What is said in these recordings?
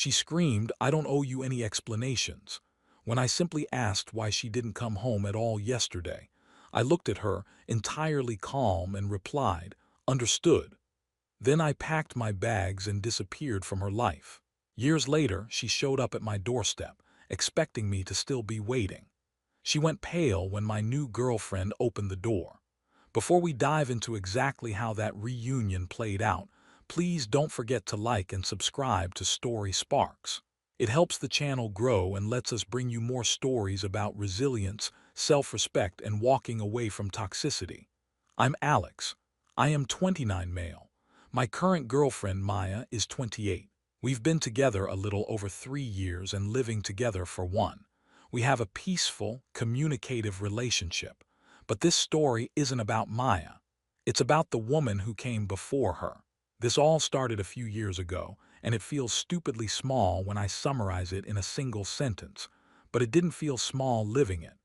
She screamed, "I don't owe you any explanations," when I simply asked why she didn't come home at all yesterday. I looked at her, entirely calm, and replied, "Understood." Then I packed my bags and disappeared from her life. Years later, she showed up at my doorstep, expecting me to still be waiting. She went pale when my new girlfriend opened the door. Before we dive into exactly how that reunion played out, please don't forget to like and subscribe to Story Sparks. It helps the channel grow and lets us bring you more stories about resilience, self-respect, and walking away from toxicity. I'm Alex. I am 29 male. My current girlfriend, Maya, is 28. We've been together a little over 3 years and living together for one. We have a peaceful, communicative relationship. But this story isn't about Maya. It's about the woman who came before her. This all started a few years ago, and it feels stupidly small when I summarize it in a single sentence. But it didn't feel small living it.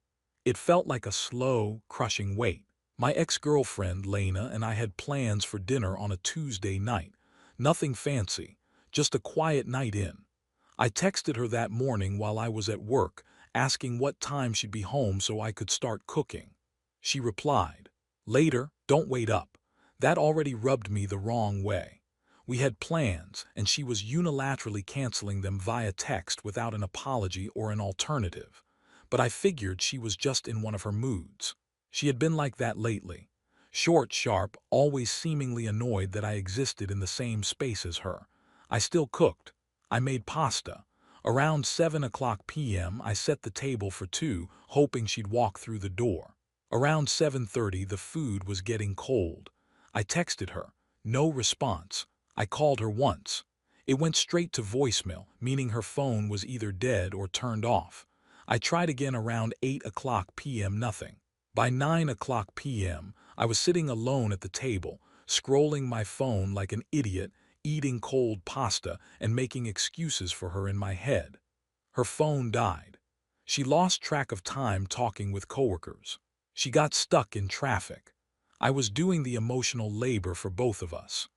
It felt like a slow, crushing weight. My ex-girlfriend, Lena, and I had plans for dinner on a Tuesday night. Nothing fancy, just a quiet night in. I texted her that morning while I was at work, asking what time she'd be home so I could start cooking. She replied, "Later, don't wait up." That already rubbed me the wrong way. We had plans, and she was unilaterally canceling them via text without an apology or an alternative. But I figured she was just in one of her moods. She had been like that lately. Short, sharp, always seemingly annoyed that I existed in the same space as her. I still cooked. I made pasta. Around 7 o'clock p.m., I set the table for two, hoping she'd walk through the door. Around 7:30, the food was getting cold. I texted her. No response. I called her once. It went straight to voicemail, meaning her phone was either dead or turned off. I tried again around 8 o'clock p.m. Nothing. By 9 o'clock p.m., I was sitting alone at the table, scrolling my phone like an idiot, eating cold pasta and making excuses for her in my head. Her phone died. She lost track of time talking with coworkers. She got stuck in traffic. I was doing the emotional labor for both of us.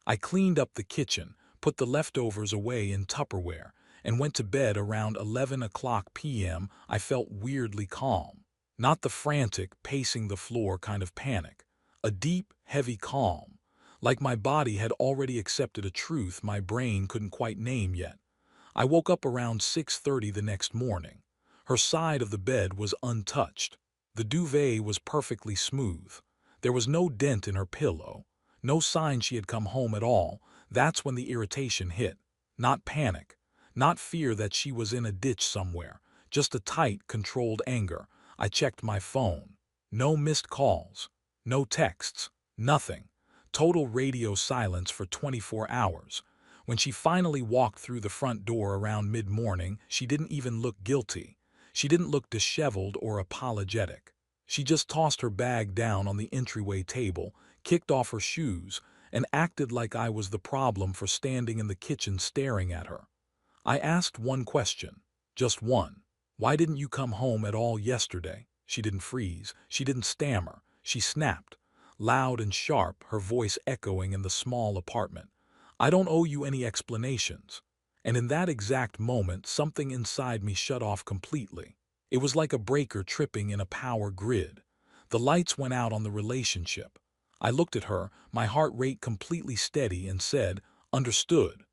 I cleaned up the kitchen, put the leftovers away in Tupperware, and went to bed around 11 o'clock p.m. I felt weirdly calm. Not the frantic, pacing the floor kind of panic. A deep, heavy calm. Like my body had already accepted a truth my brain couldn't quite name yet. I woke up around 6:30 the next morning. Her side of the bed was untouched. The duvet was perfectly smooth. There was no dent in her pillow. No sign she had come home at all. That's when the irritation hit. Not panic. Not fear that she was in a ditch somewhere. Just a tight, controlled anger. I checked my phone. No missed calls. No texts. Nothing. Total radio silence for 24 hours. When she finally walked through the front door around mid-morning, she didn't even look guilty. She didn't look disheveled or apologetic. She just tossed her bag down on the entryway table, kicked off her shoes, and acted like I was the problem for standing in the kitchen staring at her. I asked one question. Just one. "Why didn't you come home at all yesterday?" She didn't freeze. She didn't stammer. She snapped. Loud and sharp, her voice echoing in the small apartment. "I don't owe you any explanations." And in that exact moment, something inside me shut off completely. It was like a breaker tripping in a power grid. The lights went out on the relationship. I looked at her, my heart rate completely steady, and said, "Understood."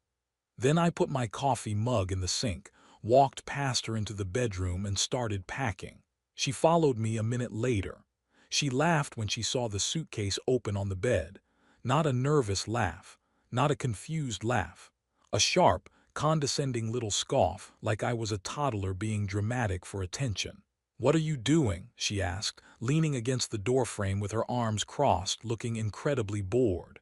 Then I put my coffee mug in the sink, walked past her into the bedroom, and started packing. She followed me a minute later. She laughed when she saw the suitcase open on the bed. Not a nervous laugh, not a confused laugh. A sharp, condescending little scoff, like I was a toddler being dramatic for attention. "What are you doing?" she asked, leaning against the doorframe with her arms crossed, looking incredibly bored.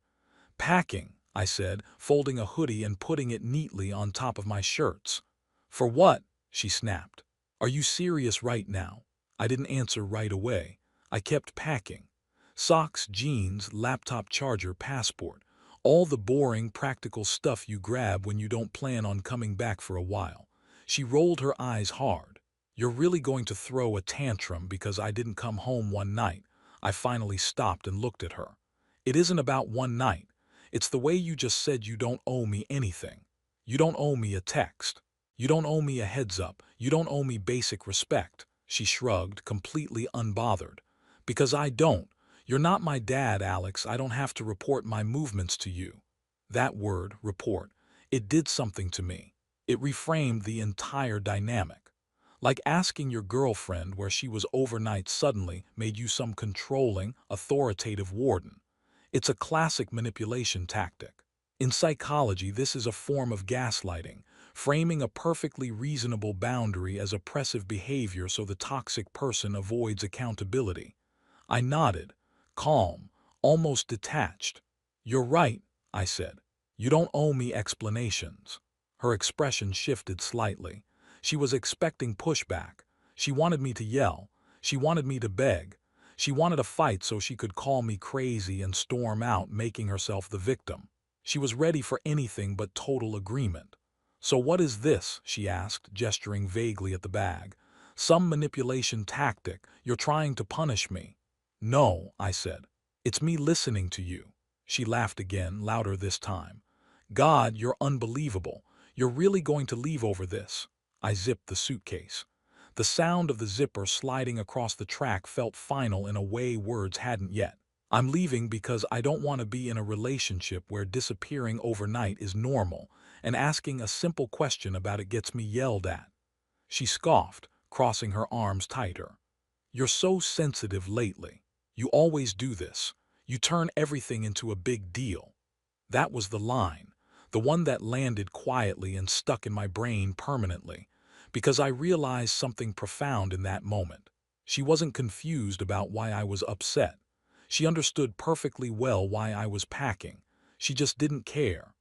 "Packing," I said, folding a hoodie and putting it neatly on top of my shirts. "For what?" she snapped. "Are you serious right now?" I didn't answer right away. I kept packing. Socks, jeans, laptop charger, passport. All the boring, practical stuff you grab when you don't plan on coming back for a while. She rolled her eyes hard. "You're really going to throw a tantrum because I didn't come home one night?" I finally stopped and looked at her. "It isn't about one night. It's the way you just said you don't owe me anything. You don't owe me a text. You don't owe me a heads up. You don't owe me basic respect." She shrugged, completely unbothered. "Because I don't. You're not my dad, Alex. I don't have to report my movements to you." That word, report, it did something to me. It reframed the entire dynamic. Like asking your girlfriend where she was overnight suddenly made you some controlling, authoritative warden. It's a classic manipulation tactic. In psychology, this is a form of gaslighting, framing a perfectly reasonable boundary as oppressive behavior so the toxic person avoids accountability. I nodded, calm, almost detached. "You're right," I said. "You don't owe me explanations." Her expression shifted slightly. She was expecting pushback. She wanted me to yell. She wanted me to beg. She wanted a fight so she could call me crazy and storm out, making herself the victim. She was ready for anything but total agreement. "So what is this?" she asked, gesturing vaguely at the bag. "Some manipulation tactic. You're trying to punish me." "No," I said. "It's me listening to you." She laughed again, louder this time. "God, you're unbelievable. You're really going to leave over this?" I zipped the suitcase. The sound of the zipper sliding across the track felt final in a way words hadn't yet. "I'm leaving because I don't want to be in a relationship where disappearing overnight is normal, and asking a simple question about it gets me yelled at." She scoffed, crossing her arms tighter. "You're so sensitive lately. You always do this. You turn everything into a big deal." That was the line, the one that landed quietly and stuck in my brain permanently, because I realized something profound in that moment. She wasn't confused about why I was upset. She understood perfectly well why I was packing. She just didn't care.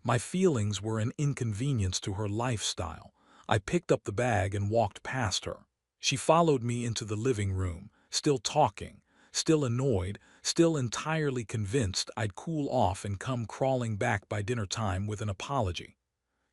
My feelings were an inconvenience to her lifestyle. I picked up the bag and walked past her. She followed me into the living room, still talking, still annoyed, still entirely convinced I'd cool off and come crawling back by dinner time with an apology.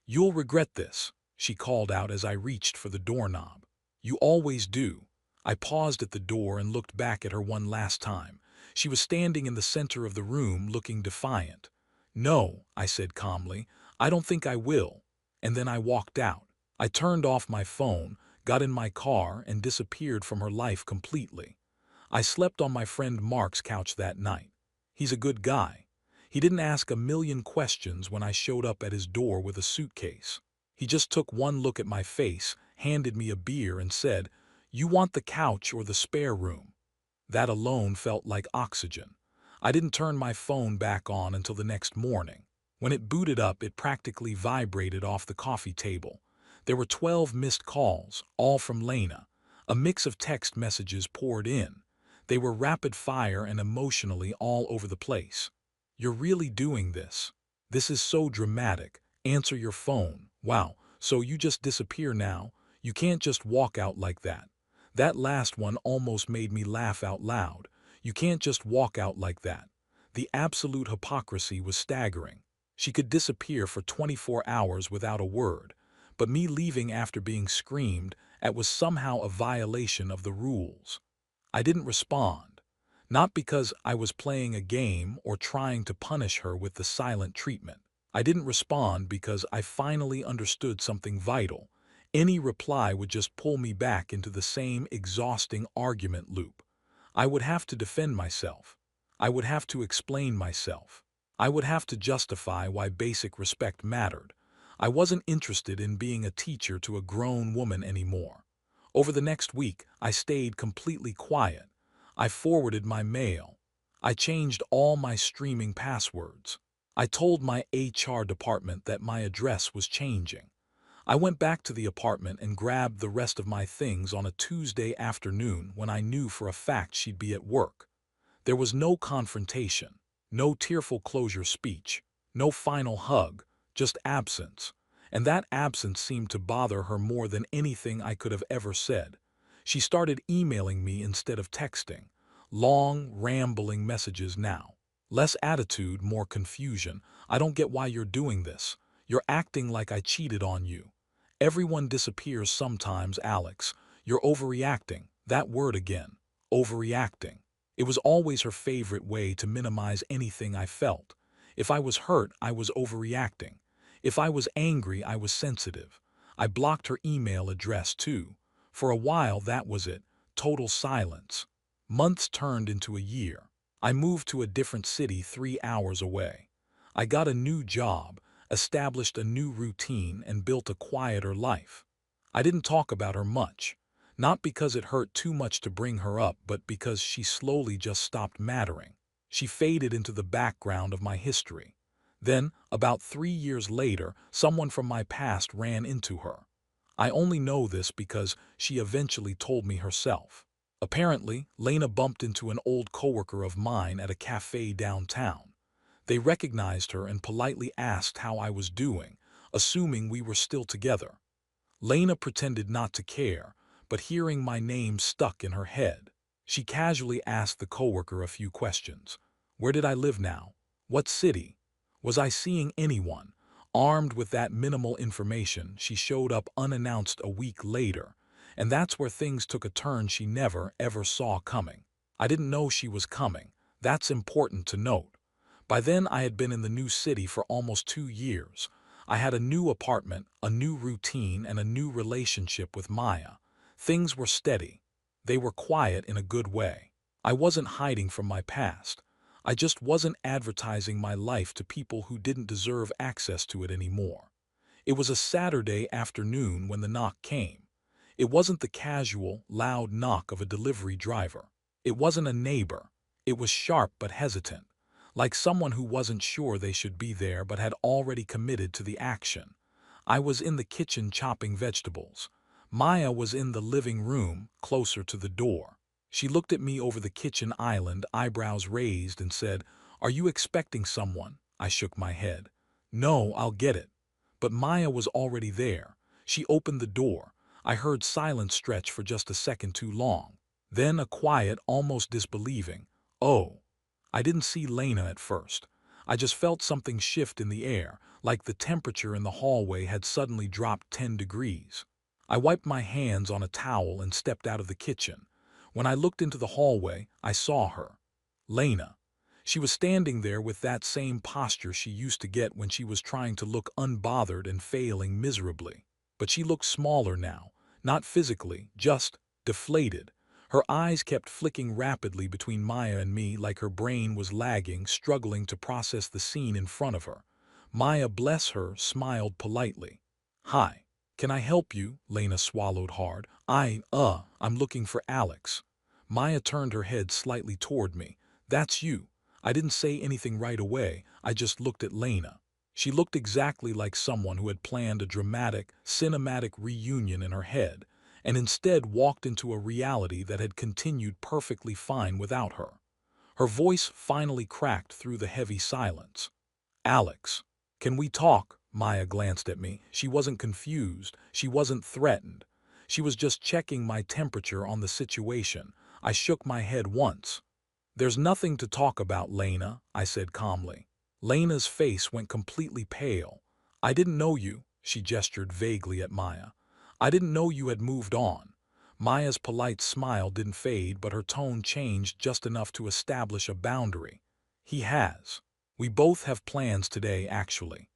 "You'll regret this," she called out as I reached for the doorknob. "You always do." I paused at the door and looked back at her one last time. She was standing in the center of the room, looking defiant. "No," I said calmly, "I don't think I will." And then I walked out. I turned off my phone, got in my car, and disappeared from her life completely. I slept on my friend Mark's couch that night. He's a good guy. He didn't ask a million questions when I showed up at his door with a suitcase. He just took one look at my face, handed me a beer, and said, "You want the couch or the spare room?" That alone felt like oxygen. I didn't turn my phone back on until the next morning. When it booted up, it practically vibrated off the coffee table. There were 12 missed calls, all from Lena. A mix of text messages poured in. They were rapid fire and emotionally all over the place. "You're really doing this? This is so dramatic. Answer your phone. Wow, so you just disappear now? You can't just walk out like that." That last one almost made me laugh out loud. "You can't just walk out like that." The absolute hypocrisy was staggering. She could disappear for 24 hours without a word, but me leaving after being screamed at was somehow a violation of the rules. I didn't respond. Not because I was playing a game or trying to punish her with the silent treatment. I didn't respond because I finally understood something vital. Any reply would just pull me back into the same exhausting argument loop. I would have to defend myself. I would have to explain myself. I would have to justify why basic respect mattered. I wasn't interested in being a teacher to a grown woman anymore. Over the next week, I stayed completely quiet. I forwarded my mail. I changed all my streaming passwords. I told my HR department that my address was changing. I went back to the apartment and grabbed the rest of my things on a Tuesday afternoon when I knew for a fact she'd be at work. There was no confrontation, no tearful closure speech, no final hug, just absence. And that absence seemed to bother her more than anything I could have ever said. She started emailing me instead of texting. Long, rambling messages now. Less attitude, more confusion. "I don't get why you're doing this. You're acting like I cheated on you. Everyone disappears sometimes, Alex. You're overreacting." That word again. Overreacting. It was always her favorite way to minimize anything I felt. If I was hurt, I was overreacting. If I was angry, I was sensitive. I blocked her email address too. For a while, that was it. Total silence. Months turned into a year. I moved to a different city 3 hours away. I got a new job, established a new routine, and built a quieter life. I didn't talk about her much. Not because it hurt too much to bring her up, but because she slowly just stopped mattering. She faded into the background of my history. Then, about 3 years later, someone from my past ran into her. I only know this because she eventually told me herself. Apparently, Lena bumped into an old coworker of mine at a cafe downtown. They recognized her and politely asked how I was doing, assuming we were still together. Lena pretended not to care, but hearing my name stuck in her head. She casually asked the coworker a few questions. Where did I live now? What city? Was I seeing anyone? Armed with that minimal information, she showed up unannounced a week later, and that's where things took a turn she never, ever saw coming. I didn't know she was coming. That's important to note. By then, I had been in the new city for almost 2 years. I had a new apartment, a new routine, and a new relationship with Maya. Things were steady. They were quiet in a good way. I wasn't hiding from my past. I just wasn't advertising my life to people who didn't deserve access to it anymore. It was a Saturday afternoon when the knock came. It wasn't the casual, loud knock of a delivery driver. It wasn't a neighbor. It was sharp but hesitant, like someone who wasn't sure they should be there but had already committed to the action. I was in the kitchen chopping vegetables. Maya was in the living room, closer to the door. She looked at me over the kitchen island, eyebrows raised, and said, "Are you expecting someone?" I shook my head. "No, I'll get it." But Maya was already there. She opened the door. I heard silence stretch for just a second too long. Then a quiet, almost disbelieving, "Oh." I didn't see Lena at first. I just felt something shift in the air, like the temperature in the hallway had suddenly dropped 10 degrees. I wiped my hands on a towel and stepped out of the kitchen. When I looked into the hallway, I saw her. Lena. She was standing there with that same posture she used to get when she was trying to look unbothered and failing miserably. But she looked smaller now, not physically, just deflated. Her eyes kept flicking rapidly between Maya and me like her brain was lagging, struggling to process the scene in front of her. Maya, bless her, smiled politely. "Hi. Can I help you?" Lena swallowed hard. I'm looking for Alex." Maya turned her head slightly toward me. "That's you." I didn't say anything right away. I just looked at Lena. She looked exactly like someone who had planned a dramatic, cinematic reunion in her head, and instead walked into a reality that had continued perfectly fine without her. Her voice finally cracked through the heavy silence. "Alex, can we talk?" Maya glanced at me. She wasn't confused. She wasn't threatened. She was just checking my temperature on the situation. I shook my head once. "There's nothing to talk about, Lena," I said calmly. Lena's face went completely pale. "I didn't know you," she gestured vaguely at Maya. "I didn't know you had moved on." Maya's polite smile didn't fade, but her tone changed just enough to establish a boundary. "He has. We both have plans today, actually."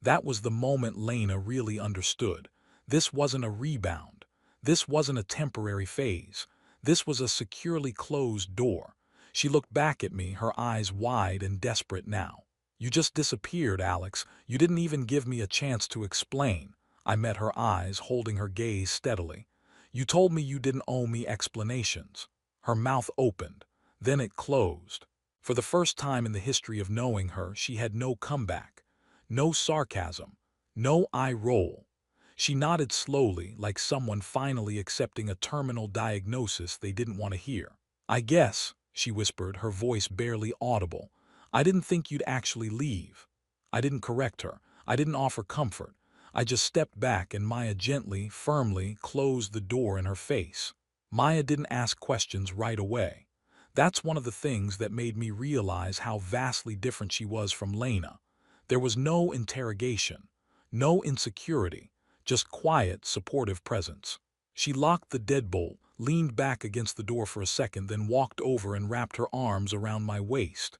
That was the moment Lena really understood. This wasn't a rebound. This wasn't a temporary phase. This was a securely closed door. She looked back at me, her eyes wide and desperate now. "You just disappeared, Alex. You didn't even give me a chance to explain." I met her eyes, holding her gaze steadily. "You told me you didn't owe me explanations." Her mouth opened. Then it closed. For the first time in the history of knowing her, she had no comeback. No sarcasm. No eye roll. She nodded slowly, like someone finally accepting a terminal diagnosis they didn't want to hear. "I guess," she whispered, her voice barely audible. "I didn't think you'd actually leave." I didn't correct her. I didn't offer comfort. I just stepped back and Maya gently, firmly closed the door in her face. Maya didn't ask questions right away. That's one of the things that made me realize how vastly different she was from Lena. There was no interrogation, no insecurity, just quiet, supportive presence. She locked the deadbolt, leaned back against the door for a second, then walked over and wrapped her arms around my waist.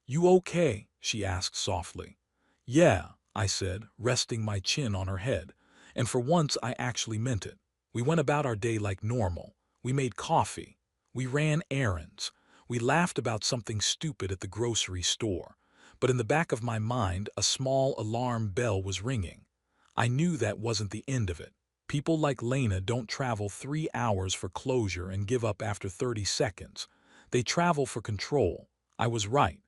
"You okay?" she asked softly. "Yeah," I said, resting my chin on her head. And for once I actually meant it. We went about our day like normal. We made coffee. We ran errands. We laughed about something stupid at the grocery store. But in the back of my mind, a small alarm bell was ringing. I knew that wasn't the end of it. People like Lena don't travel 3 hours for closure and give up after 30 seconds. They travel for control. I was right.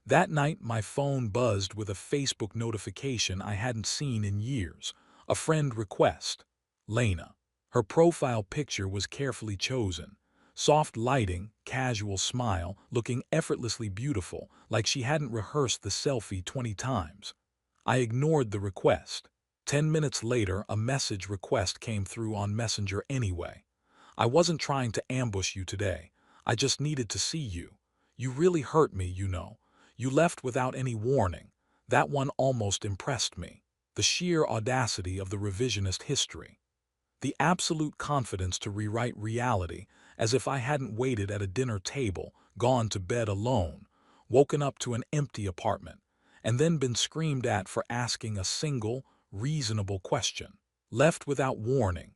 That night, my phone buzzed with a Facebook notification I hadn't seen in years. A friend request. Lena. Her profile picture was carefully chosen. Soft lighting, casual smile, looking effortlessly beautiful, like she hadn't rehearsed the selfie 20 times. I ignored the request. 10 minutes later, a message request came through on Messenger anyway. I wasn't trying to ambush you today. I just needed to see you. You really hurt me, you know. You left without any warning. That one almost impressed me. The sheer audacity of the revisionist history. The absolute confidence to rewrite reality as if I hadn't waited at a dinner table, gone to bed alone, woken up to an empty apartment, and then been screamed at for asking a single, reasonable question. Left without warning.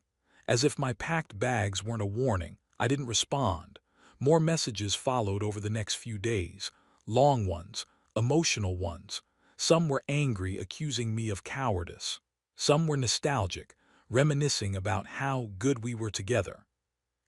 As if my packed bags weren't a warning, I didn't respond. More messages followed over the next few days. Long ones, emotional ones. Some were angry, accusing me of cowardice. Some were nostalgic, reminiscing about how good we were together.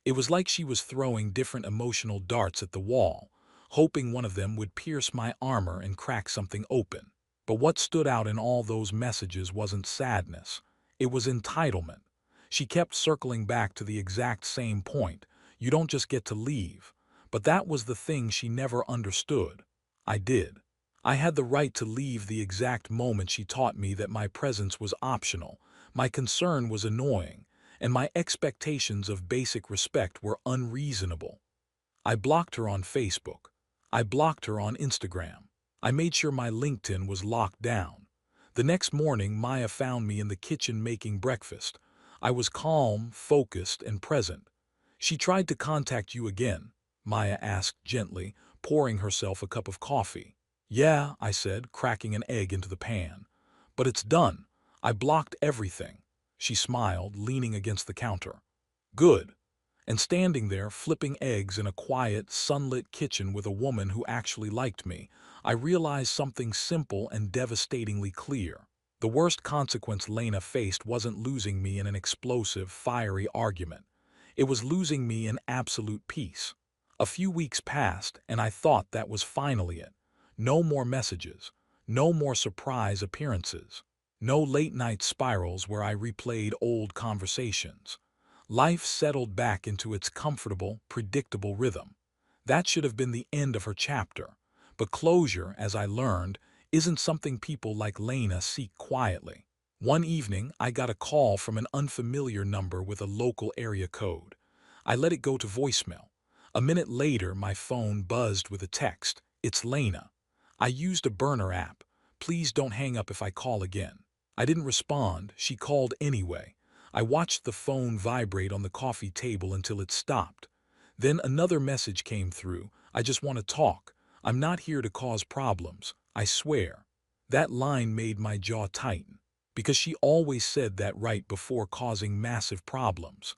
It was like she was throwing different emotional darts at the wall, hoping one of them would pierce my armor and crack something open. But what stood out in all those messages wasn't sadness. It was entitlement. She kept circling back to the exact same point. You don't just get to leave. But that was the thing she never understood. I did. I had the right to leave the exact moment she taught me that my presence was optional, my concern was annoying, and my expectations of basic respect were unreasonable. I blocked her on Facebook. I blocked her on Instagram. I made sure my LinkedIn was locked down. The next morning, Maya found me in the kitchen making breakfast. I was calm, focused, and present. She tried to contact you again, Maya asked gently, pouring herself a cup of coffee. Yeah, I said, cracking an egg into the pan. But it's done. I blocked everything. She smiled, leaning against the counter. Good. And standing there, flipping eggs in a quiet, sunlit kitchen with a woman who actually liked me, I realized something simple and devastatingly clear. The worst consequence Lena faced wasn't losing me in an explosive, fiery argument. It was losing me in absolute peace. A few weeks passed, and I thought that was finally it. No more messages. No more surprise appearances. No late-night spirals where I replayed old conversations. Life settled back into its comfortable, predictable rhythm. That should have been the end of her chapter. But closure, as I learned, isn't something people like Lena seek quietly. One evening, I got a call from an unfamiliar number with a local area code. I let it go to voicemail. A minute later, my phone buzzed with a text. It's Lena. I used a burner app. Please don't hang up if I call again. I didn't respond. She called anyway. I watched the phone vibrate on the coffee table until it stopped. Then another message came through. I just want to talk. I'm not here to cause problems. I swear. That line made my jaw tighten. Because she always said that right before causing massive problems.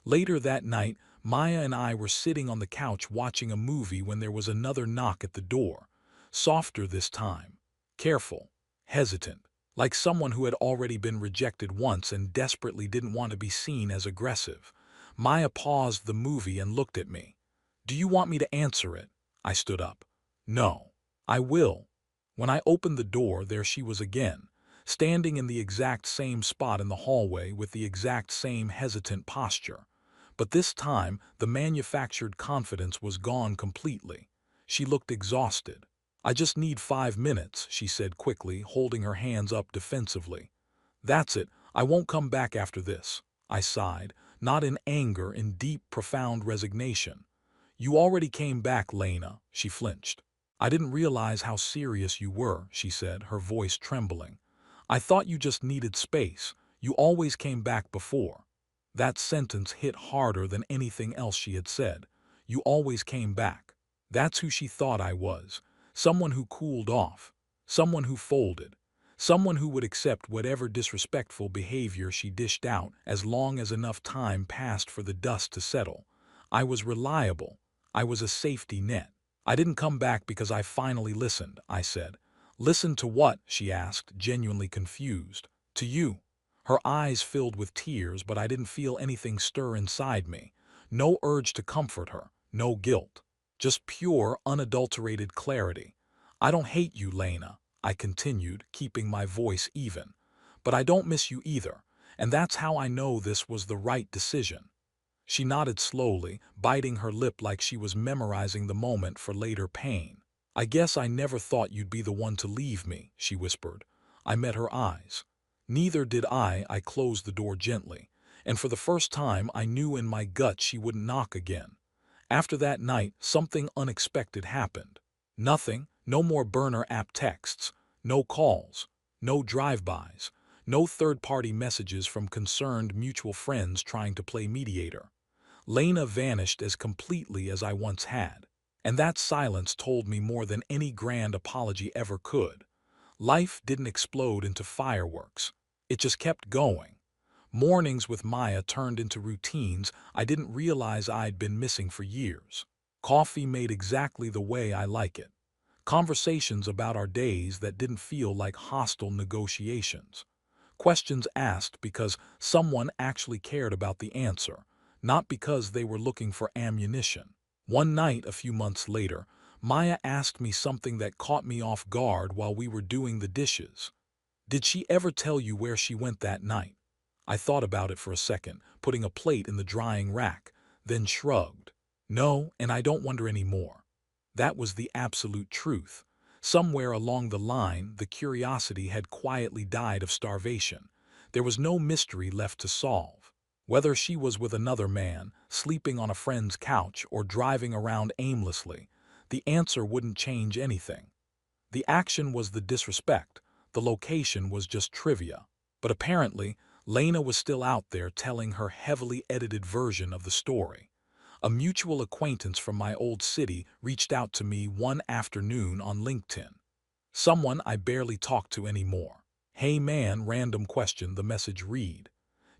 Later that night, Maya and I were sitting on the couch watching a movie when there was another knock at the door. Softer this time. Careful. Hesitant. Like someone who had already been rejected once and desperately didn't want to be seen as aggressive. Maya paused the movie and looked at me. Do you want me to answer it? I stood up. No. I will. When I opened the door, there she was again, standing in the exact same spot in the hallway with the exact same hesitant posture. But this time, the manufactured confidence was gone completely. She looked exhausted. I just need 5 minutes, she said quickly, holding her hands up defensively. That's it, I won't come back after this. I sighed, not in anger, in deep, profound resignation. You already came back, Lena, she flinched. I didn't realize how serious you were, she said, her voice trembling. I thought you just needed space. You always came back before. That sentence hit harder than anything else she had said. You always came back. That's who she thought I was. Someone who cooled off. Someone who folded. Someone who would accept whatever disrespectful behavior she dished out as long as enough time passed for the dust to settle. I was reliable. I was a safety net. I didn't come back because I finally listened, I said. Listen to what? She asked, genuinely confused. To you. Her eyes filled with tears, but I didn't feel anything stir inside me. No urge to comfort her, no guilt. Just pure, unadulterated clarity. I don't hate you, Lena, I continued, keeping my voice even. But I don't miss you either, and that's how I know this was the right decision. She nodded slowly, biting her lip like she was memorizing the moment for later pain. I guess I never thought you'd be the one to leave me, she whispered. I met her eyes. Neither did I closed the door gently, and for the first time I knew in my gut she wouldn't knock again. After that night, something unexpected happened. Nothing, no more burner app texts, no calls, no drive-bys, no third-party messages from concerned mutual friends trying to play mediator. Lena vanished as completely as I once had, and that silence told me more than any grand apology ever could. Life didn't explode into fireworks. It just kept going. Mornings with Maya turned into routines I didn't realize I'd been missing for years. Coffee made exactly the way I like it. Conversations about our days that didn't feel like hostile negotiations. Questions asked because someone actually cared about the answer, not because they were looking for ammunition. One night, a few months later, Maya asked me something that caught me off guard while we were doing the dishes. Did she ever tell you where she went that night? I thought about it for a second, putting a plate in the drying rack, then shrugged. No, and I don't wonder anymore. That was the absolute truth. Somewhere along the line, the curiosity had quietly died of starvation. There was no mystery left to solve. Whether she was with another man, sleeping on a friend's couch, or driving around aimlessly, the answer wouldn't change anything. The action was the disrespect, the location was just trivia. But apparently, Lena was still out there telling her heavily edited version of the story. A mutual acquaintance from my old city reached out to me one afternoon on LinkedIn. Someone I barely talk to anymore. Hey man, random question, the message read.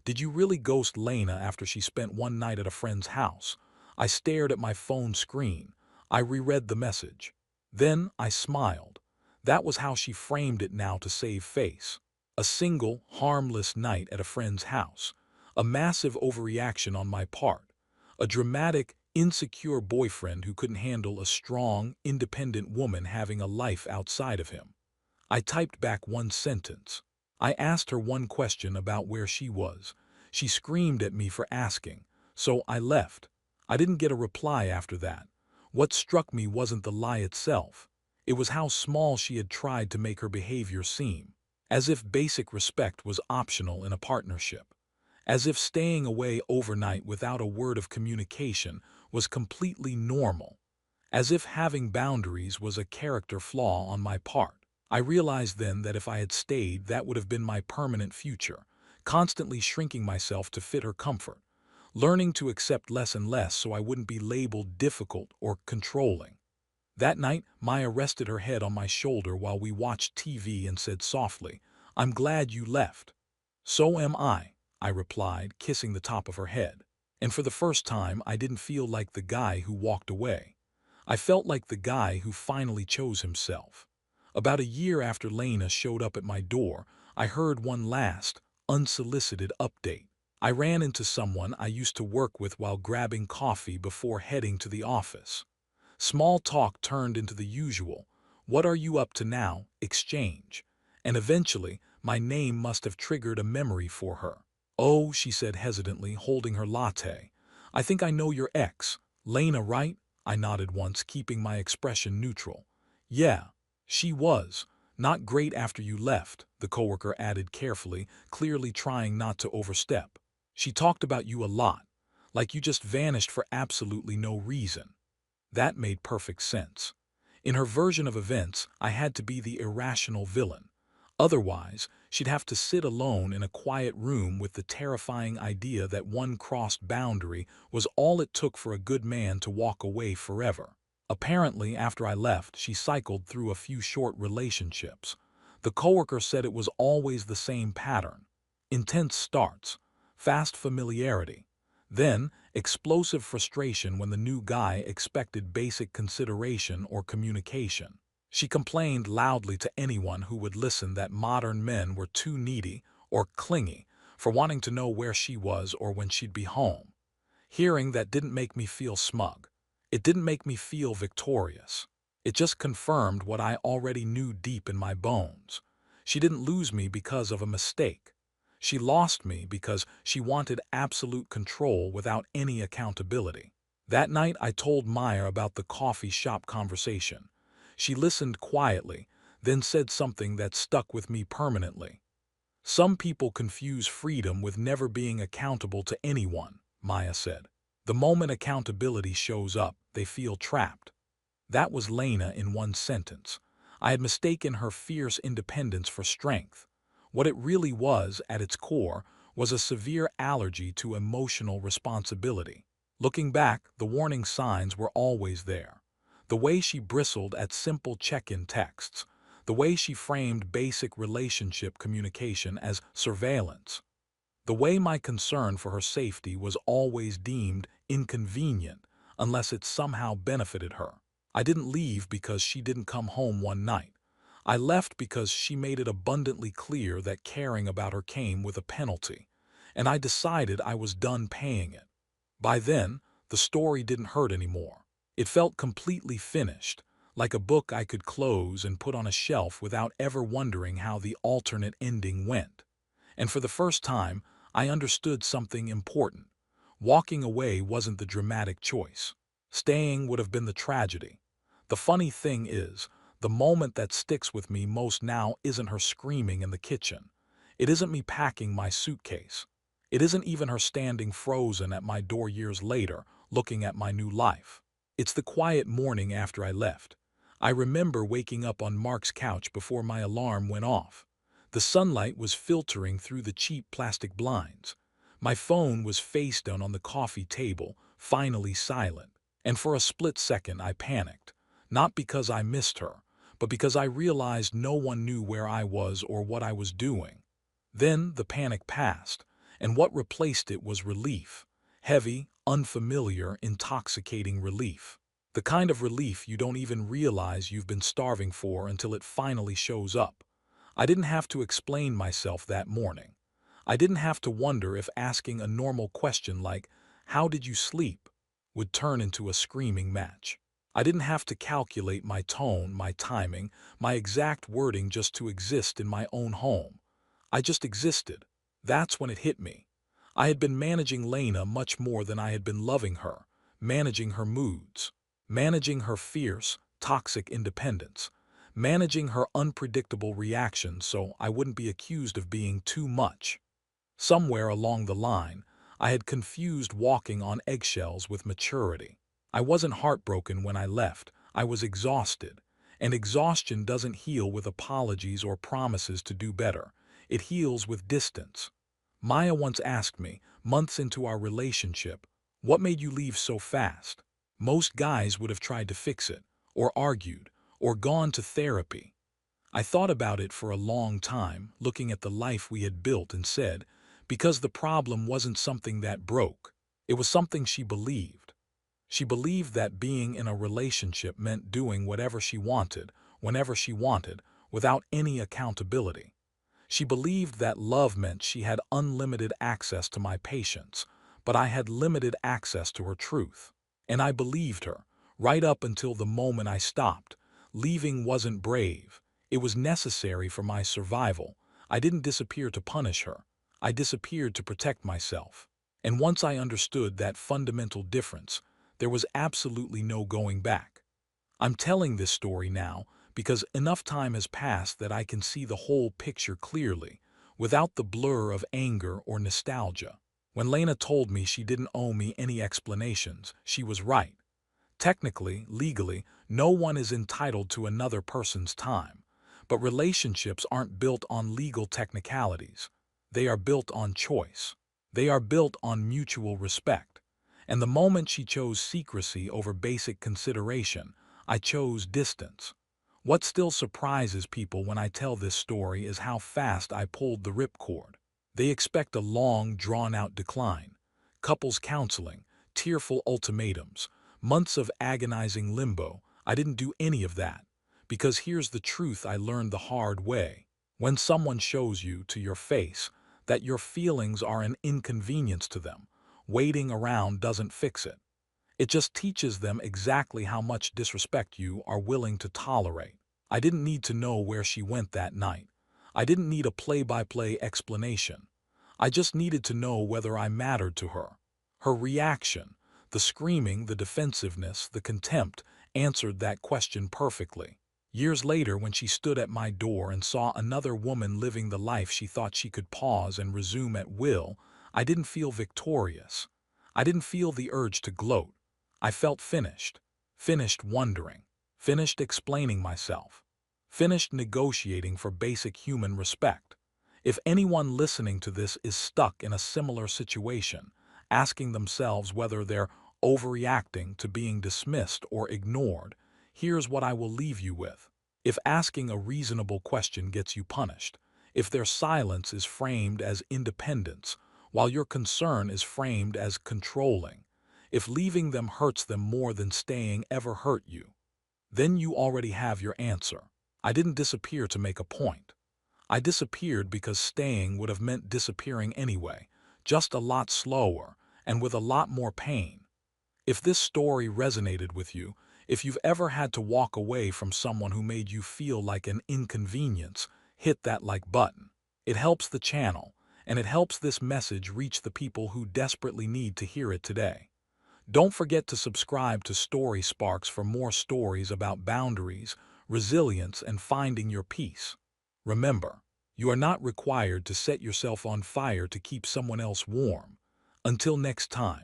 Did you really ghost Lena after she spent one night at a friend's house? I stared at my phone screen. I reread the message. Then I smiled. That was how she framed it now to save face. A single, harmless night at a friend's house. A massive overreaction on my part. A dramatic, insecure boyfriend who couldn't handle a strong, independent woman having a life outside of him. I typed back one sentence. I asked her one question about where she was. She screamed at me for asking, so I left. I didn't get a reply after that. What struck me wasn't the lie itself. It was how small she had tried to make her behavior seem. As if basic respect was optional in a partnership. As if staying away overnight without a word of communication was completely normal. As if having boundaries was a character flaw on my part. I realized then that if I had stayed, that would have been my permanent future, constantly shrinking myself to fit her comfort, learning to accept less and less so I wouldn't be labeled difficult or controlling. That night, Maya rested her head on my shoulder while we watched TV and said softly, "I'm glad you left." "So am I replied, kissing the top of her head. And for the first time, I didn't feel like the guy who walked away. I felt like the guy who finally chose himself. About a year after Lena showed up at my door, I heard one last, unsolicited update. I ran into someone I used to work with while grabbing coffee before heading to the office. Small talk turned into the usual, "What are you up to now?" exchange. And eventually, my name must have triggered a memory for her. "Oh," she said hesitantly, holding her latte. "I think I know your ex. Lena, right?" I nodded once, keeping my expression neutral. "Yeah, she was. Not great after you left," the coworker added carefully, clearly trying not to overstep. "She talked about you a lot, like you just vanished for absolutely no reason." That made perfect sense. In her version of events, I had to be the irrational villain. Otherwise, she'd have to sit alone in a quiet room with the terrifying idea that one crossed boundary was all it took for a good man to walk away forever. Apparently, after I left, she cycled through a few short relationships. The coworker said it was always the same pattern. Intense starts, fast familiarity, then explosive frustration when the new guy expected basic consideration or communication. She complained loudly to anyone who would listen that modern men were too needy or clingy for wanting to know where she was or when she'd be home. Hearing that didn't make me feel smug. It didn't make me feel victorious. It just confirmed what I already knew deep in my bones. She didn't lose me because of a mistake. She lost me because she wanted absolute control without any accountability. That night I told Maya about the coffee shop conversation. She listened quietly, then said something that stuck with me permanently. Some people confuse freedom with never being accountable to anyone, Maya said. The moment accountability shows up, they feel trapped. That was Lena in one sentence. I had mistaken her fierce independence for strength. What it really was, at its core, was a severe allergy to emotional responsibility. Looking back, the warning signs were always there. The way she bristled at simple check-in texts, the way she framed basic relationship communication as surveillance, the way my concern for her safety was always deemed inconvenient unless it somehow benefited her. I didn't leave because she didn't come home one night. I left because she made it abundantly clear that caring about her came with a penalty, and I decided I was done paying it. By then, the story didn't hurt anymore. It felt completely finished, like a book I could close and put on a shelf without ever wondering how the alternate ending went. And for the first time, I understood something important. Walking away wasn't the dramatic choice. Staying would have been the tragedy. The funny thing is, the moment that sticks with me most now isn't her screaming in the kitchen. It isn't me packing my suitcase. It isn't even her standing frozen at my door years later, looking at my new life. It's the quiet morning after I left. I remember waking up on Mark's couch before my alarm went off. The sunlight was filtering through the cheap plastic blinds. My phone was face down on the coffee table, finally silent. And for a split second I panicked. Not because I missed her, but because I realized no one knew where I was or what I was doing. Then the panic passed, and what replaced it was relief. Heavy, unfamiliar, intoxicating relief. The kind of relief you don't even realize you've been starving for until it finally shows up. I didn't have to explain myself that morning. I didn't have to wonder if asking a normal question like, "How did you sleep?" would turn into a screaming match. I didn't have to calculate my tone, my timing, my exact wording just to exist in my own home. I just existed. That's when it hit me. I had been managing Lena much more than I had been loving her, managing her moods, managing her fierce, toxic independence, managing her unpredictable reactions so I wouldn't be accused of being too much. Somewhere along the line, I had confused walking on eggshells with maturity. I wasn't heartbroken when I left, I was exhausted. And exhaustion doesn't heal with apologies or promises to do better. It heals with distance. Maya once asked me, months into our relationship, "What made you leave so fast?" Most guys would have tried to fix it, or argued, or gone to therapy. I thought about it for a long time, looking at the life we had built, and said, because the problem wasn't something that broke. It was something she believed. She believed that being in a relationship meant doing whatever she wanted, whenever she wanted, without any accountability. She believed that love meant she had unlimited access to my patience, but I had limited access to her truth. And I believed her, right up until the moment I stopped. Leaving wasn't brave. It was necessary for my survival. I didn't disappear to punish her. I disappeared to protect myself. And once I understood that fundamental difference, there was absolutely no going back. I'm telling this story now because enough time has passed that I can see the whole picture clearly, without the blur of anger or nostalgia. When Lena told me she didn't owe me any explanations, she was right. Technically, legally, no one is entitled to another person's time. But relationships aren't built on legal technicalities. They are built on choice. They are built on mutual respect. And the moment she chose secrecy over basic consideration, I chose distance. What still surprises people when I tell this story is how fast I pulled the ripcord. They expect a long, drawn-out decline, couples counseling, tearful ultimatums, months of agonizing limbo. I didn't do any of that. Because here's the truth I learned the hard way. When someone shows you to your face that your feelings are an inconvenience to them, waiting around doesn't fix it. It just teaches them exactly how much disrespect you are willing to tolerate. I didn't need to know where she went that night. I didn't need a play-by-play explanation. I just needed to know whether I mattered to her. Her reaction, the screaming, the defensiveness, the contempt, answered that question perfectly. Years later, when she stood at my door and saw another woman living the life she thought she could pause and resume at will, I didn't feel victorious. I didn't feel the urge to gloat. I felt finished. Finished wondering. Finished explaining myself. Finished negotiating for basic human respect. If anyone listening to this is stuck in a similar situation, asking themselves whether they're overreacting to being dismissed or ignored, here's what I will leave you with. If asking a reasonable question gets you punished, if their silence is framed as independence, while your concern is framed as controlling, if leaving them hurts them more than staying ever hurt you, then you already have your answer. I didn't disappear to make a point. I disappeared because staying would have meant disappearing anyway, just a lot slower and with a lot more pain. If this story resonated with you, if you've ever had to walk away from someone who made you feel like an inconvenience, hit that like button. It helps the channel, and it helps this message reach the people who desperately need to hear it today. Don't forget to subscribe to Story Sparks for more stories about boundaries, resilience, and finding your peace. Remember, you are not required to set yourself on fire to keep someone else warm. Until next time.